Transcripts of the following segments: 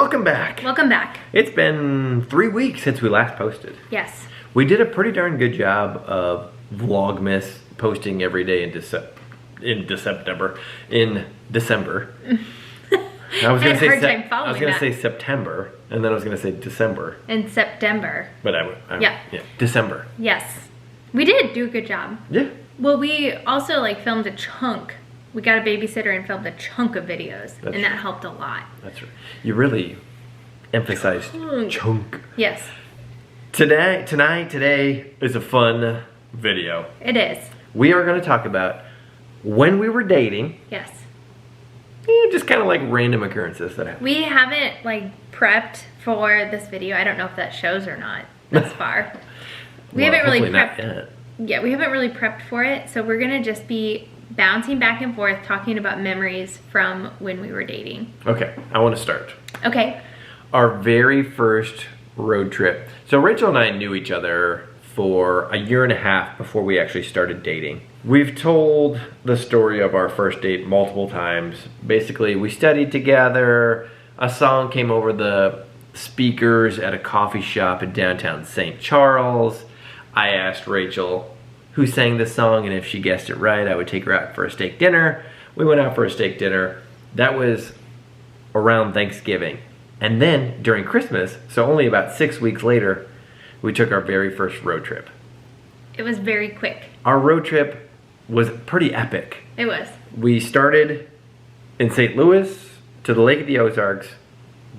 welcome back. Welcome back. It's been 3 weeks since we last posted. Yes. We did a pretty darn good job of Vlogmas posting every day in December. I was gonna say September, and then I was gonna say December. In September. But yeah, December. Yes, we did do a good job. Yeah. Well, we also filmed a chunk. We got a babysitter and filmed a chunk of videos, that helped a lot. That's right. You really emphasized chunk. Yes. Today is a fun video. It is. We are going to talk about when we were dating. Yes. Just kind of like random occurrences that happened. We haven't prepped for this video. I don't know if that shows or not thus far. We haven't really prepped. Yeah, we haven't really prepped for it, so we're gonna just be bouncing back and forth talking about memories from when we were dating. Okay, I want to start. Okay. Our very first road trip. So Rachel and I knew each other for a year and a half before we actually started dating. We've told the story of our first date multiple times. Basically, we studied together. A song came over the speakers at a coffee shop in downtown St. Charles. I asked Rachel who sang this song, and if she guessed it right, I would take her out for a steak dinner. We went out for a steak dinner. That was around Thanksgiving. And then during Christmas, so only about 6 weeks later, we took our very first road trip. It was very quick. Our road trip was pretty epic. It was. We started in St. Louis to the Lake of the Ozarks,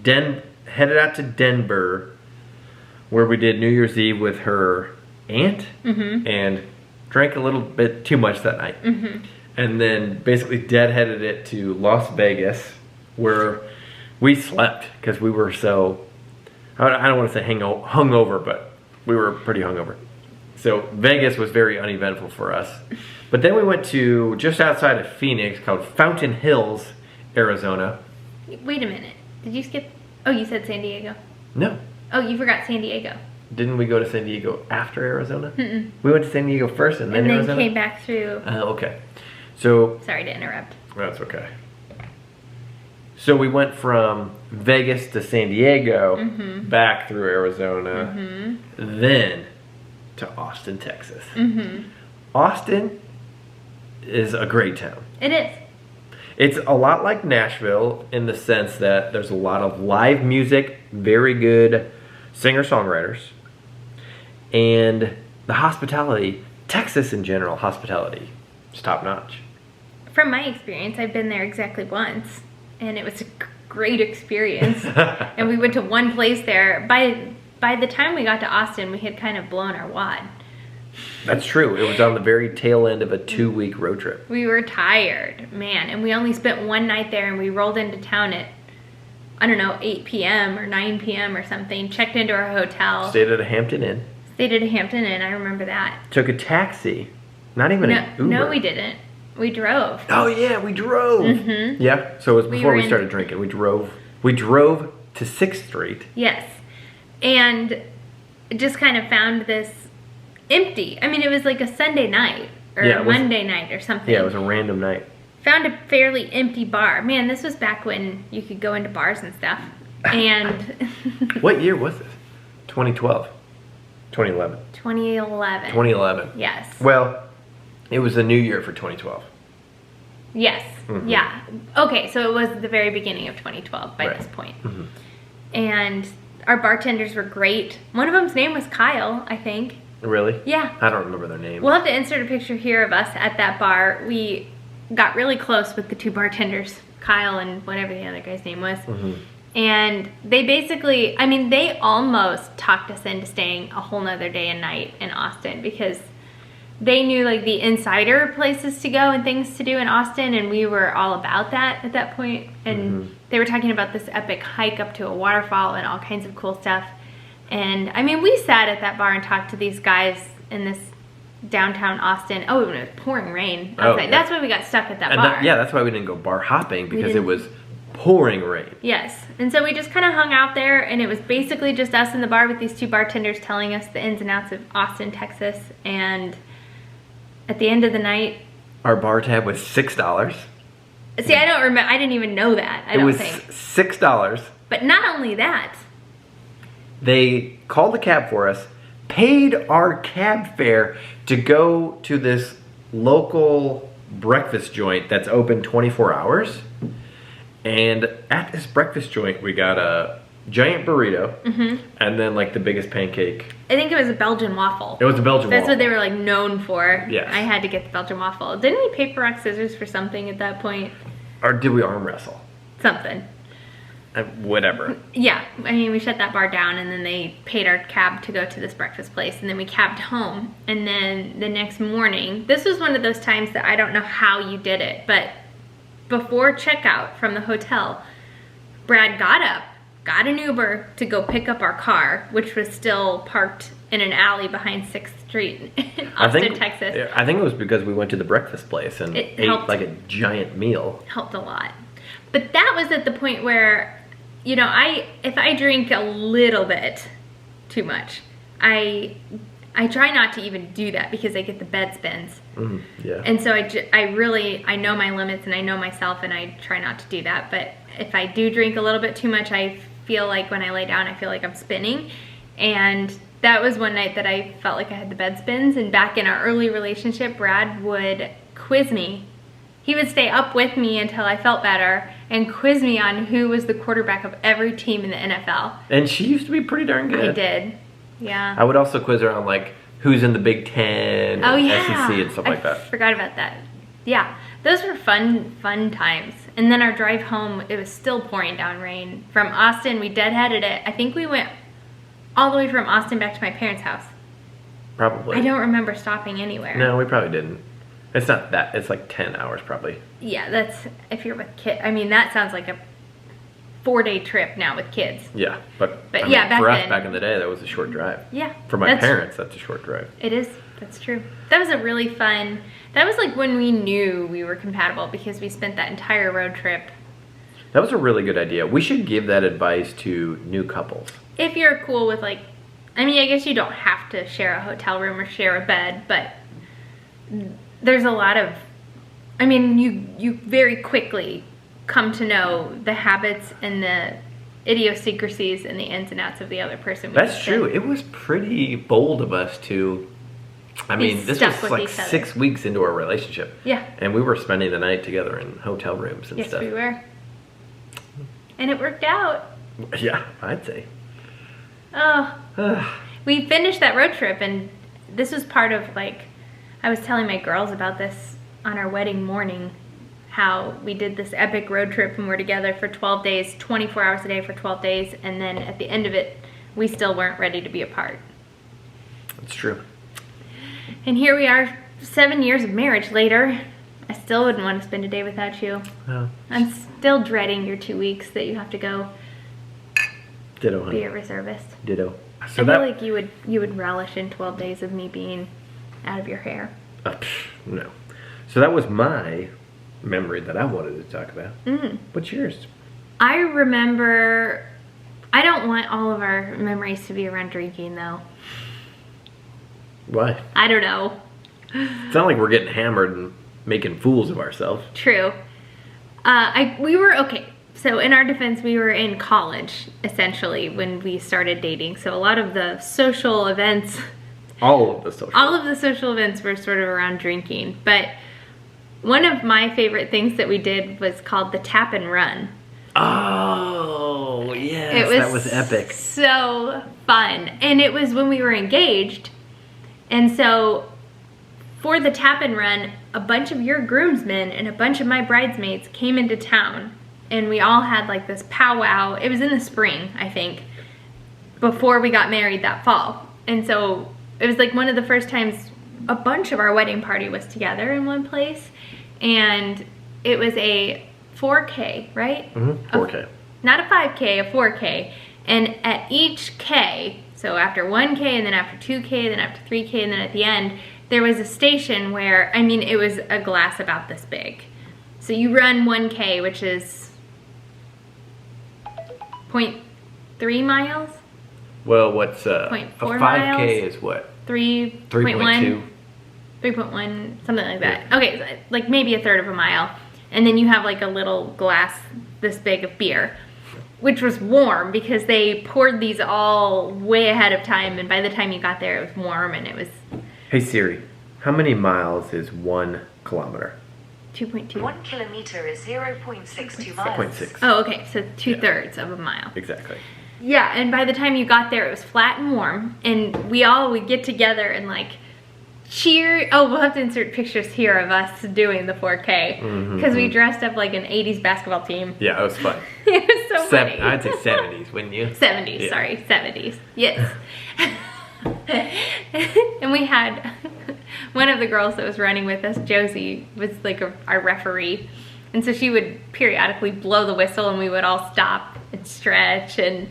headed out to Denver, where we did New Year's Eve with her aunt, and drank a little bit too much that night. And then basically deadheaded it to Las Vegas, where we slept because we were so, I don't want to say hungover, but we were pretty hungover. So Vegas was very uneventful for us. But then we went to just outside of Phoenix called Fountain Hills, Arizona. Wait a minute. Did you skip? Oh, you said San Diego. No. Oh, you forgot San Diego. Didn't we go to San Diego after Arizona? We went to San Diego first and then Arizona? And then came back through. Okay. So. Sorry to interrupt. That's okay. So we went from Vegas to San Diego, back through Arizona, then to Austin, Texas. Austin is a great town. It is. It's a lot like Nashville in the sense that there's a lot of live music, very good singer-songwriters, and the hospitality, Texas in general, hospitality, is top-notch. From my experience, I've been there exactly once, and it was a great experience. And we went to one place there. By the time we got to Austin, we had kind of blown our wad. That's true. It was on the very tail end of a 2-week road trip. We were tired, man, and we only spent one night there, and we rolled into town at, I don't know, 8 p.m. or 9 p.m. or something, checked into our hotel. Stayed at a Hampton Inn. I remember that. Took a taxi. Not even an Uber. No, we didn't. We drove. Oh yeah, we drove. Yeah, so it was before we started drinking. We drove to 6th Street. Yes. And just kind of found this empty. I mean, it was like a Sunday night or a Monday night or something. Yeah, it was a random night. Found a fairly empty bar. Man, this was back when you could go into bars and stuff. And what year was this? 2012. 2011. 2011. 2011. Yes. Well, it was the new year for 2012. Yes. Yeah. Okay, so it was the very beginning of 2012 by this point. And our bartenders were great. One of them's name was Kyle, I think. Really? Yeah. I don't remember their name. We'll have to insert a picture here of us at that bar. We got really close with the two bartenders, Kyle and whatever the other guy's name was. And they basically, I mean, they almost talked us into staying a whole nother day and night in Austin because they knew the insider places to go and things to do in Austin, and we were all about that at that point. And they were talking about this epic hike up to a waterfall and all kinds of cool stuff. And I mean, we sat at that bar and talked to these guys in this downtown Austin. Oh, it was pouring rain outside. Yeah. That's why we got stuck at that bar. That's why we didn't go bar hopping, because it was pouring rain. Yes. And so we just kind of hung out there, and it was basically just us in the bar with these two bartenders telling us the ins and outs of Austin, Texas. And at the end of the night, our bar tab was $6. See, I don't remember. I didn't even know that. I don't think. It was $6. But not only that. They called the cab for us, paid our cab fare to go to this local breakfast joint that's open 24 hours. And at this breakfast joint, we got a giant burrito and then like the biggest pancake. I think it was a Belgian waffle. It was a Belgian waffle. That's what they were like known for. Yes. I had to get the Belgian waffle. Didn't we paper, rock, scissors for something at that point? Or did we arm wrestle? Something. Whatever. Yeah, I mean, we shut that bar down and then they paid our cab to go to this breakfast place and then we cabbed home. And then the next morning, this was one of those times that I don't know how you did it, but before checkout from the hotel, Brad got up, got an Uber to go pick up our car, which was still parked in an alley behind 6th Street in Austin, Texas. I think it was because we went to the breakfast place and ate like a giant meal. Helped a lot. But that was at the point where, you know, if I drink a little bit too much, I try not to even do that because I get the bed spins. Yeah. And so I know my limits and I know myself and I try not to do that. But if I do drink a little bit too much, I feel like when I lay down, I feel like I'm spinning. And that was one night that I felt like I had the bed spins. And back in our early relationship, Brad would quiz me. He would stay up with me until I felt better and quiz me on who was the quarterback of every team in the NFL. And she used to be pretty darn good. I did. Yeah. I would also quiz her on like who's in the Big Ten, oh, and yeah. SEC and stuff like that. I forgot about that. Yeah, those were fun times. And then our drive home, it was still pouring down rain. From Austin, we deadheaded it. I think we went all the way from Austin back to my parents' house. Probably. I don't remember stopping anywhere. No, we probably didn't. It's not that. It's like 10 hours probably. Yeah, that's if you're with kids. I mean, that sounds like a 4-day trip now with kids. Yeah, but I mean, yeah, for us back in the day, that was a short drive. Yeah. For my parents, that's a short drive. It is. That's true. That was a really fun. That was like when we knew we were compatible because we spent that entire road trip. That was a really good idea. We should give that advice to new couples. If you're cool with like, I mean, I guess you don't have to share a hotel room or share a bed, but there's a lot of, I mean, you very quickly come to know the habits and the idiosyncrasies and the ins and outs of the other person. That's true. It was pretty bold of us to, I mean, this was like 6 weeks into our relationship. Yeah. And we were spending the night together in hotel rooms and stuff. Yes, we were. And it worked out. Yeah, I'd say. Oh. We finished that road trip and this was part of like, I was telling my girls about this on our wedding morning, how we did this epic road trip and we're together for 12 days, 24 hours a day for 12 days, and then at the end of it, we still weren't ready to be apart. That's true. And here we are, 7 years of marriage later. I still wouldn't want to spend a day without you. Oh. I'm still dreading your 2 weeks that you have to go Ditto, honey. be a reservist. Ditto. So I feel like you would relish in 12 days of me being out of your hair. No. So that was my memory that I wanted to talk about. What's yours? I remember, I don't want all of our memories to be around drinking though. Why? I don't know. It's not like we're getting hammered and making fools of ourselves. True. We were, okay, so in our defense, we were in college, essentially, when we started dating. So a lot of the social events... All of the social events were sort of around drinking. But one of my favorite things that we did was called the Tap and Run. Oh, yes, that was epic. So fun. And it was when we were engaged. And so for the Tap and Run, a bunch of your groomsmen and a bunch of my bridesmaids came into town. And we all had like this powwow. It was in the spring, I think, before we got married that fall. And so it was like one of the first times a bunch of our wedding party was together in one place. And it was a 4K, right? 4K. Not a 5K, a 4K. And at each K, so after 1K and then after 2K, then after 3K, and then at the end, there was a station where, I mean, it was a glass about this big. So you run 1K, which is 0.3 miles? Well, what's a 0.4 5K miles? is what? 3.1. 3.1, something like that. Okay, like maybe a third of a mile. and then you have like a little glass this big of beer, which was warm because they poured these all way ahead of time, and by the time you got there, it was warm, and it was Hey Siri, how many miles is 1 kilometer? 2.2. 1 kilometer is 0.62 miles. 0.6. Oh, okay, so 2/3 of a mile. Exactly. Yeah, and by the time you got there, it was flat and warm, and we all would get together and like cheer. Oh, we'll have to insert pictures here of us doing the 4K because we dressed up like an 80s basketball team. Yeah, it was fun. It was so funny. I'd say 70s, wouldn't you? 70s, Yeah. sorry, 70s. Yes. And we had one of the girls that was running with us, Josie, was like our referee. And so she would periodically blow the whistle and we would all stop and stretch, and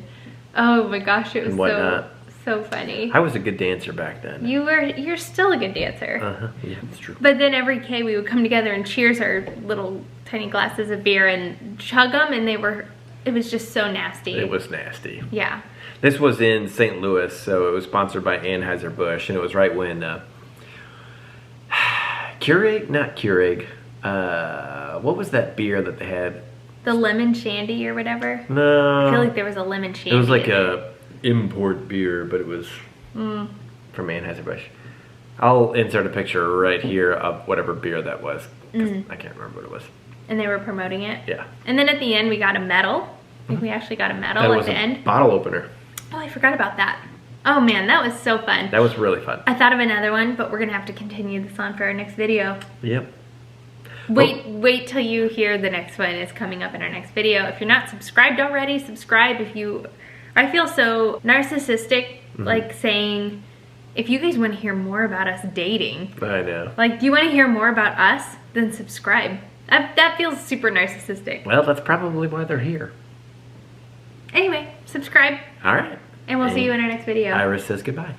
oh my gosh, it was And whatnot. so funny. I was a good dancer back then. You're still a good dancer. Uh-huh, yeah, that's true. But then every K we would come together and cheers our little tiny glasses of beer and chug them, and it was just so nasty. It was nasty. Yeah. This was in St. Louis, so it was sponsored by Anheuser-Busch, and it was right when Keurig, what was that beer that they had? The lemon shandy or whatever. No. I feel like there was a lemon shandy. It was like in it. a import beer, but it was from Anheuser-Busch. I'll insert a picture right here of whatever beer that was, 'cause I can't remember what it was. And they were promoting it. Yeah. And then at the end we got a medal. I think we actually got a medal That at was the a end. bottle opener. Oh, I forgot about that. Oh man, that was so fun. That was really fun. I thought of another one, but we're gonna have to continue this on for our next video. Yep. Wait till you hear the next one is coming up in our next video. If you're not subscribed already, subscribe. I feel so narcissistic, like saying, if you guys want to hear more about us dating, I know. like, do you want to hear more about us? Then subscribe. That feels super narcissistic. Well, that's probably why they're here. Anyway, subscribe, All right. and we'll see you in our next video. Iris says goodbye.